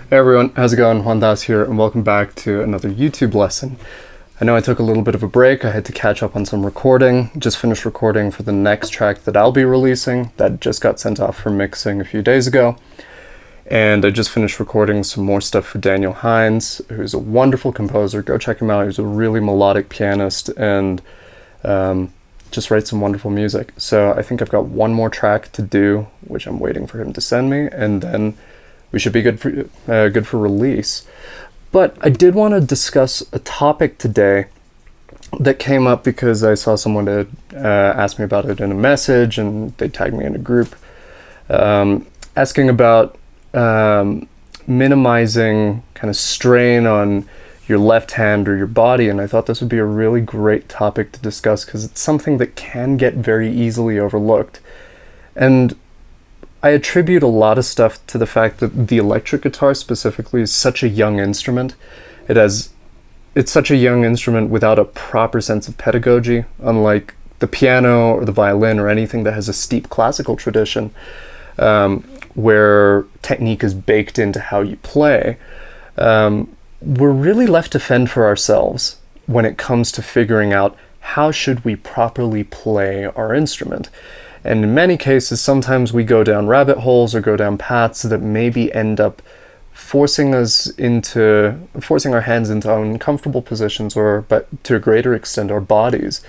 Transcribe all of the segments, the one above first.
Hey everyone, how's it going? Juan Dhas here, and welcome back to another YouTube lesson. I know I took a little bit of a break. I had to catch up on some recording. Just finished recording for the next track that I'll be releasing that just got sent off for mixing a few days ago. And I just finished recording some more stuff for Daniel Hines, who's a wonderful composer. Go check him out. He's a really melodic pianist and just writes some wonderful music. So I think I've got one more track to do, which I'm waiting for him to send me, and then we should be good for release. But I did want to discuss a topic today that came up because I saw someone had asked me about it in a message, and they tagged me in a group, asking about minimizing kind of strain on your left hand or your body. And I thought this would be a really great topic to discuss because it's something that can get very easily overlooked. And I attribute a lot of stuff to the fact that the electric guitar specifically is such a young instrument. It's such a young instrument without a proper sense of pedagogy, unlike the piano or the violin or anything that has a steep classical tradition, where technique is baked into how you play. We're really left to fend for ourselves when it comes to figuring out how should we properly play our instrument. And in many cases, sometimes we go down rabbit holes or go down paths that maybe end up forcing our hands into uncomfortable positions, but to a greater extent, our bodies.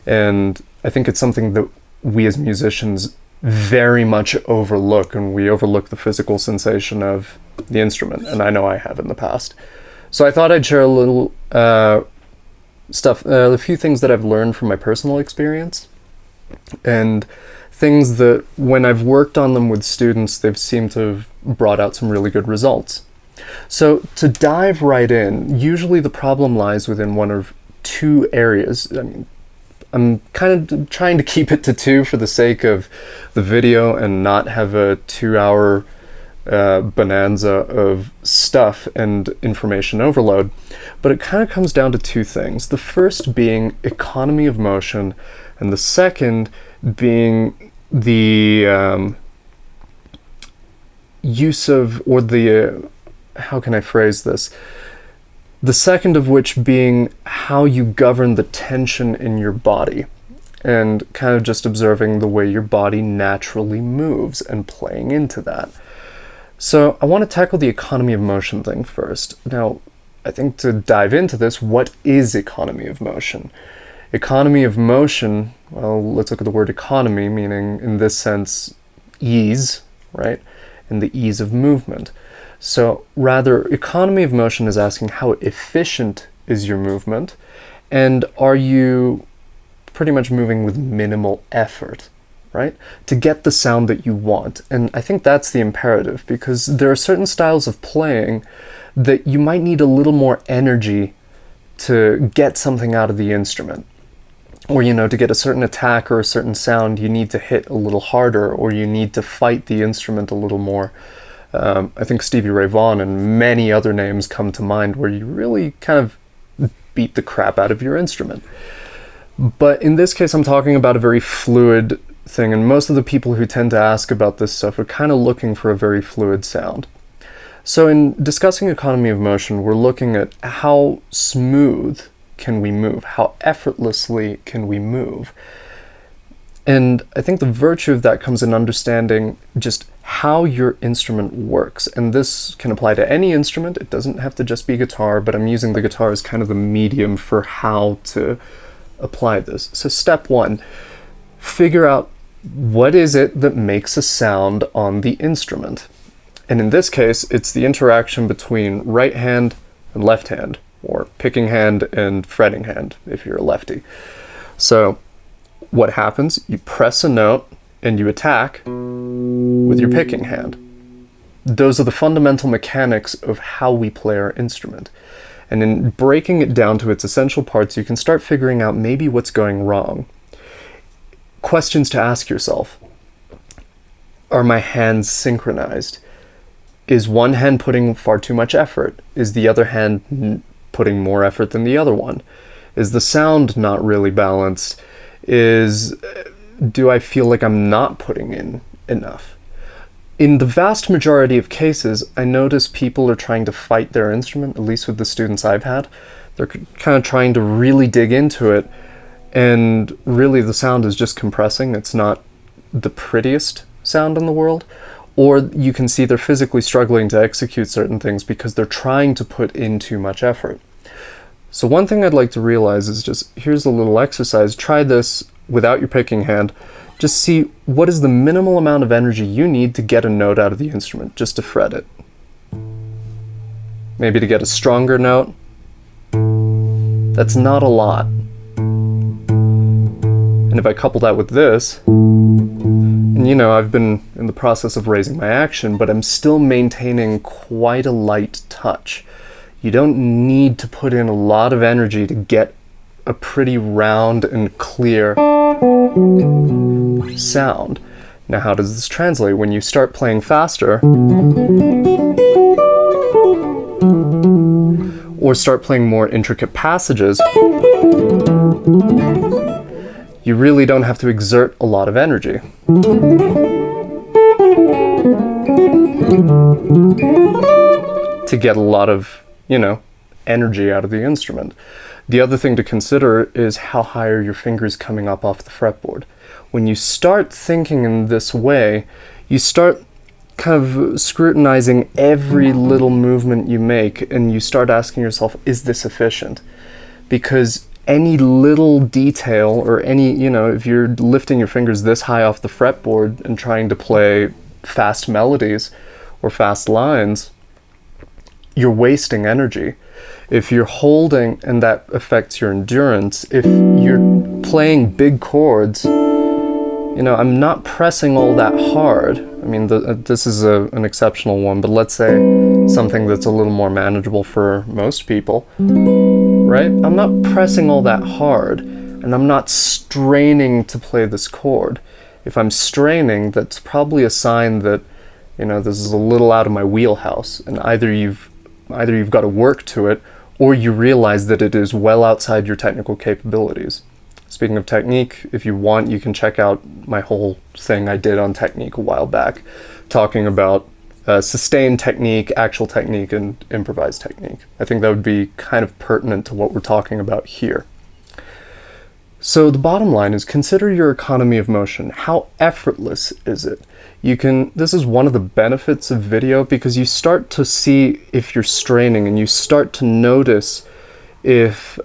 And I think it's something that we as musicians very much overlook, and we overlook the physical sensation of the instrument. And I know I have in the past. So I thought I'd share a little a few things that I've learned from my personal experience, and things that when I've worked on them with students, they've seemed to have brought out some really good results. So to dive right in, usually the problem lies within one of two areas. I mean, I'm kind of trying to keep it to two for the sake of the video and not have a 2-hour bonanza of stuff and information overload. But it kind of comes down to two things. The first being economy of motion, and the second being the use of, or the, how can I phrase this? The second of which being how you govern the tension in your body, and kind of just observing the way your body naturally moves and playing into that. So I want to tackle the economy of motion thing first. Now, I think to dive into this, what is economy of motion? Economy of motion, well, let's look at the word economy, meaning in this sense, ease, right? And the ease of movement. So rather, economy of motion is asking how efficient is your movement, and are you pretty much moving with minimal effort, right? To get the sound that you want. And I think that's the imperative, because there are certain styles of playing that you might need a little more energy to get something out of the instrument. Or, to get a certain attack or a certain sound, you need to hit a little harder, or you need to fight the instrument a little more. I think Stevie Ray Vaughan and many other names come to mind where you really kind of beat the crap out of your instrument. But in this case, I'm talking about a very fluid thing, and most of the people who tend to ask about this stuff are kind of looking for a very fluid sound. So in discussing economy of motion, we're looking at how smooth can we move? How effortlessly can we move? And I think the virtue of that comes in understanding just how your instrument works. And this can apply to any instrument. It doesn't have to just be guitar, but I'm using the guitar as kind of the medium for how to apply this. So step one, figure out what is it that makes a sound on the instrument. And in this case, it's the interaction between right hand and left hand, or picking hand and fretting hand if you're a lefty. So what happens? You press a note and you attack with your picking hand. Those are the fundamental mechanics of how we play our instrument. And in breaking it down to its essential parts, you can start figuring out maybe what's going wrong. Questions to ask yourself. Are my hands synchronized? Is one hand putting far too much effort? Is the other hand putting more effort than the other one? Is the sound not really balanced? Do I feel like I'm not putting in enough? In the vast majority of cases, I notice people are trying to fight their instrument, at least with the students I've had. They're kind of trying to really dig into it, and really the sound is just compressing. It's not the prettiest sound in the world. Or you can see they're physically struggling to execute certain things because they're trying to put in too much effort. So one thing I'd like to realize is just, here's a little exercise. Try this without your picking hand. Just see what is the minimal amount of energy you need to get a note out of the instrument, just to fret it. Maybe to get a stronger note. That's not a lot. And if I couple that with this, and you know, I've been in the process of raising my action, but I'm still maintaining quite a light touch. You don't need to put in a lot of energy to get a pretty round and clear sound. Now, how does this translate? When you start playing faster, or start playing more intricate passages, you really don't have to exert a lot of energy. To get a lot of, energy out of the instrument. The other thing to consider is how high are your fingers coming up off the fretboard. When you start thinking in this way, you start kind of scrutinizing every little movement you make, and you start asking yourself, is this efficient? Because any little detail or if you're lifting your fingers this high off the fretboard and trying to play fast melodies or fast lines, you're wasting energy. If you're holding and that affects your endurance, if you're playing big chords, I'm not pressing all that hard. I mean, this is an exceptional one, but let's say something that's a little more manageable for most people, right? I'm not pressing all that hard, and I'm not straining to play this chord. If I'm straining, that's probably a sign that, this is a little out of my wheelhouse, and either you've got to work to it, or you realize that it is well outside your technical capabilities. Speaking of technique, if you want, you can check out my whole thing I did on technique a while back, talking about sustained technique, actual technique, and improvised technique. I think that would be kind of pertinent to what we're talking about here. So the bottom line is, consider your economy of motion. How effortless is it? This is one of the benefits of video, because you start to see if you're straining, and you start to notice if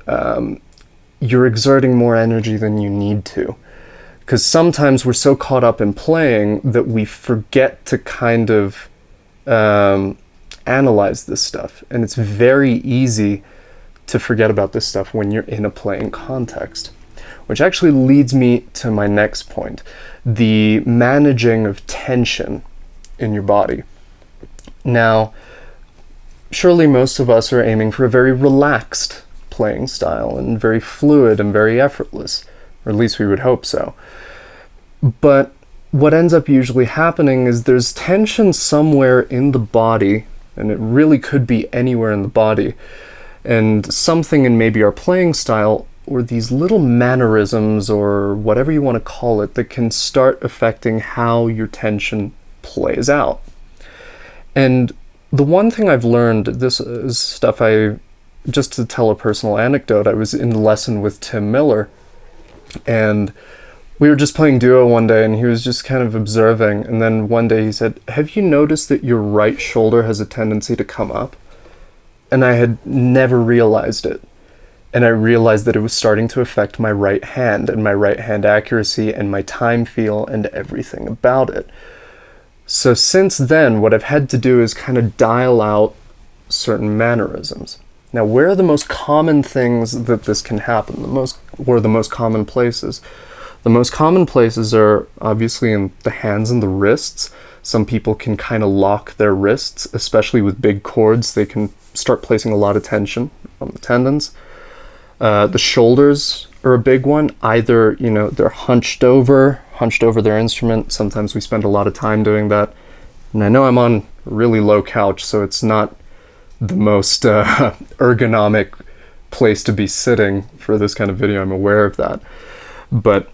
you're exerting more energy than you need to. Because sometimes we're so caught up in playing that we forget to kind of analyze this stuff. And it's very easy to forget about this stuff when you're in a playing context. Which actually leads me to my next point, the managing of tension in your body. Now, surely most of us are aiming for a very relaxed playing style and very fluid and very effortless, or at least we would hope so. But what ends up usually happening is there's tension somewhere in the body, and it really could be anywhere in the body, and something in maybe our playing style, or these little mannerisms, or whatever you want to call it, that can start affecting how your tension plays out. And the one thing I've learned, this is stuff just to tell a personal anecdote, I was in a lesson with Tim Miller, and we were just playing duo one day, and he was just kind of observing, and then one day he said, "Have you noticed that your right shoulder has a tendency to come up?" And I had never realized it. And I realized that it was starting to affect my right hand and my right hand accuracy and my time feel and everything about it. So since then, what I've had to do is kind of dial out certain mannerisms. Now, where are the most common things that this can happen? The most common places? The most common places are obviously in the hands and the wrists. Some people can kind of lock their wrists, especially with big chords. They can start placing a lot of tension on the tendons. The shoulders are a big one. Either, they're hunched over their instrument. Sometimes we spend a lot of time doing that. And I know I'm on a really low couch, so it's not the most ergonomic place to be sitting for this kind of video. I'm aware of that. But,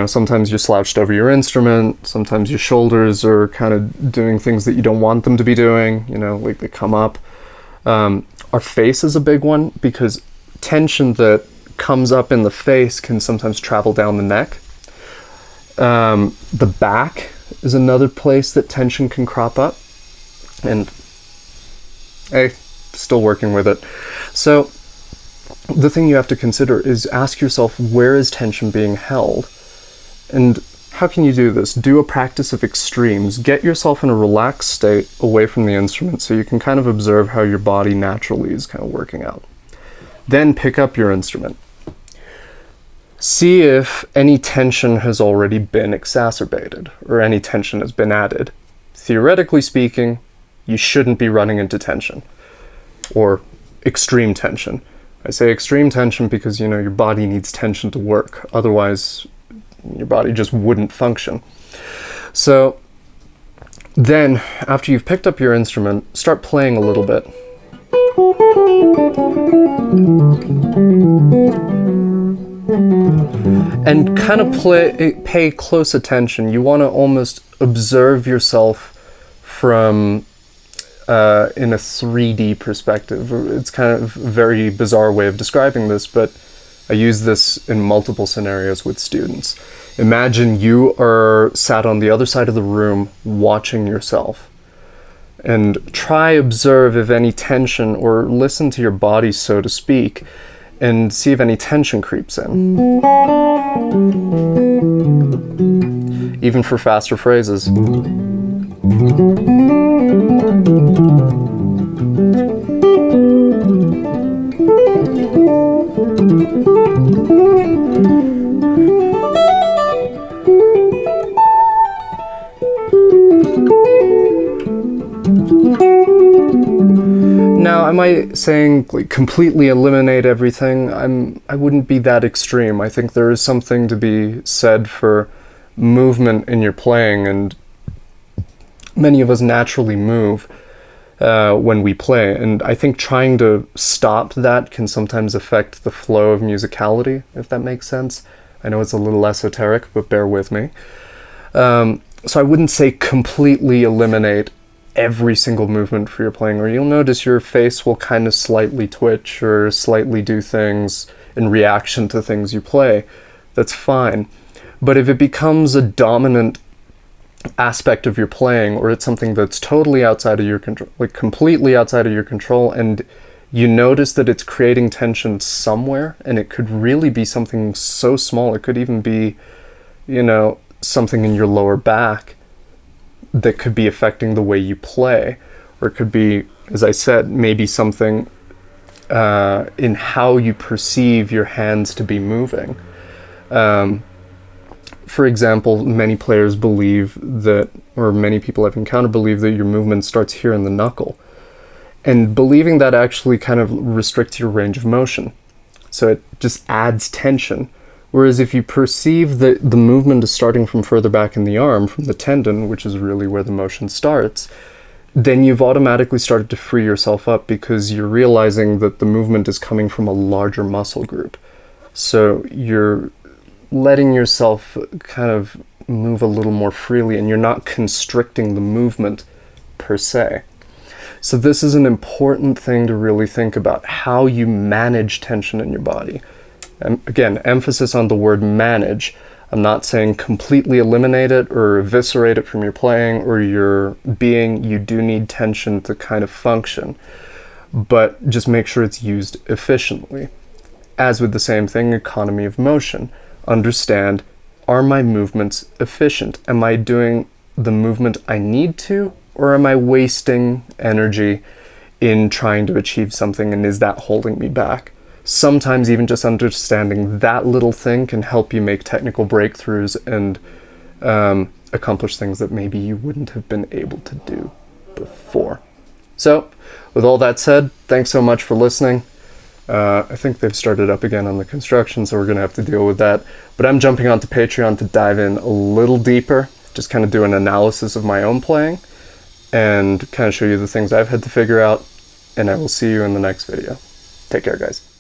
sometimes you're slouched over your instrument. Sometimes your shoulders are kind of doing things that you don't want them to be doing, like they come up. Our face is a big one, because tension that comes up in the face can sometimes travel down the neck. The back is another place that tension can crop up. And hey, still working with it. So the thing you have to consider is ask yourself, where is tension being held? And how can you do this? Do a practice of extremes. Get yourself in a relaxed state away from the instrument so you can kind of observe how your body naturally is kind of working out. Then pick up your instrument. See if any tension has already been exacerbated or any tension has been added. Theoretically speaking, you shouldn't be running into tension or extreme tension. I say extreme tension because, your body needs tension to work. Otherwise, your body just wouldn't function. So then, after you've picked up your instrument, start playing a little bit. And kind of pay close attention. You want to almost observe yourself from in a 3D perspective. It's kind of a very bizarre way of describing this, but I use this in multiple scenarios with students. Imagine you are sat on the other side of the room watching yourself. And try observe if any tension, or listen to your body, so to speak, and see if any tension creeps in. Even for faster phrases. Now, am I saying completely eliminate everything? I wouldn't be that extreme. I think there is something to be said for movement in your playing, and many of us naturally move when we play, and I think trying to stop that can sometimes affect the flow of musicality, if that makes sense. I know it's a little esoteric, but bear with me. So I wouldn't say completely eliminate every single movement for your playing, or you'll notice your face will kind of slightly twitch or slightly do things in reaction to things you play. That's fine. But if it becomes a dominant aspect of your playing, or it's something that's totally outside of your control, completely outside of your control, and you notice that it's creating tension somewhere, and it could really be something so small, it could even be, something in your lower back that could be affecting the way you play, or it could be, as I said, maybe something in how you perceive your hands to be moving. For example, many players believe that, or many people I've encountered believe that your movement starts here in the knuckle. And believing that actually kind of restricts your range of motion. So it just adds tension. Whereas if you perceive that the movement is starting from further back in the arm, from the tendon, which is really where the motion starts, then you've automatically started to free yourself up, because you're realizing that the movement is coming from a larger muscle group. So you're letting yourself kind of move a little more freely, and you're not constricting the movement per se. So this is an important thing to really think about, how you manage tension in your body. And again, emphasis on the word manage. I'm not saying completely eliminate it or eviscerate it from your playing or your being. You do need tension to kind of function, but just make sure it's used efficiently. As with the same thing, economy of motion. Understand, are my movements efficient? Am I doing the movement I need to, or am I wasting energy in trying to achieve something, and is that holding me back? Sometimes even just understanding that little thing can help you make technical breakthroughs and accomplish things that maybe you wouldn't have been able to do before. So, with all that said, thanks so much for listening. I think they've started up again on the construction, so we're going to have to deal with that. But I'm jumping onto Patreon to dive in a little deeper, just kind of do an analysis of my own playing, and kind of show you the things I've had to figure out, and I will see you in the next video. Take care, guys.